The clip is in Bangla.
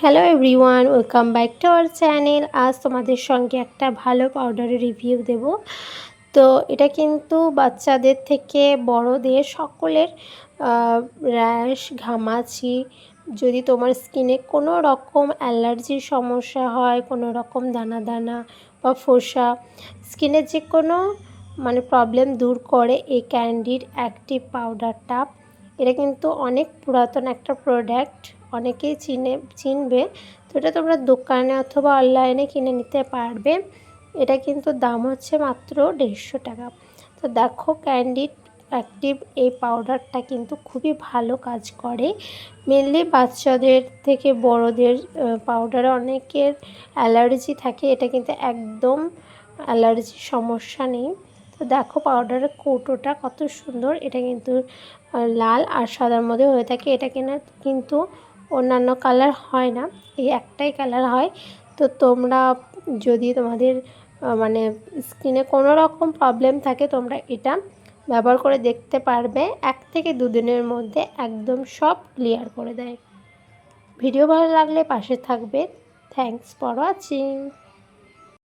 Hello everyone, welcome back to our channel. আজ তোমাদের সঙ্গে একটা ভালো পাউডারের রিভিউ দেব। তো এটা কিন্তু বাচ্চাদের থেকে বড়দের সকলের র্যাশ, ঘামাচি, যদি তোমার স্কিনে কোনো রকম অ্যালার্জির সমস্যা হয়, কোনো রকম দানা দানা বা ফোসা, স্কিনের যে কোনো প্রবলেম দূর করে এই ক্যান্ডিড অ্যাক্টিভ পাউডারটা। এটা কিন্তু অনেক পুরাতন একটা প্রোডাক্ট, অনেকেই চিনবে। তো এটা তোমরা দোকানে অথবা অনলাইনে কিনে নিতে পারবে। এটা কিন্তু দাম হচ্ছে মাত্র 150 টাকা। তো দেখো, ক্যান্ডিড অ্যাক্টিভ এই পাউডারটা কিন্তু খুবই ভালো কাজ করে। মেনলি বাচ্চাদের থেকে বড়দের পাউডারে অনেকের অ্যালার্জি থাকে, এটা কিন্তু একদম অ্যালার্জির সমস্যা নেই। তো দেখো পাউডারের কৌটোটা কত সুন্দর, এটা কিন্তু লাল আর সাদার মধ্যে হয়ে থাকে। এটা কিন্তু অন্যান্য কালার হয় না, এই একটাই কালার হয়। তো তোমরা যদি তোমাদের স্কিনে কোনো রকম প্রবলেম থাকে, তোমরা এটা ব্যবহার করে দেখতে পারবে। 1 থেকে 2 দিনের মধ্যে একদম সব ক্লিয়ার করে দেয়। ভিডিও ভালো লাগলে পাশে থাকবে। Thanks for watching.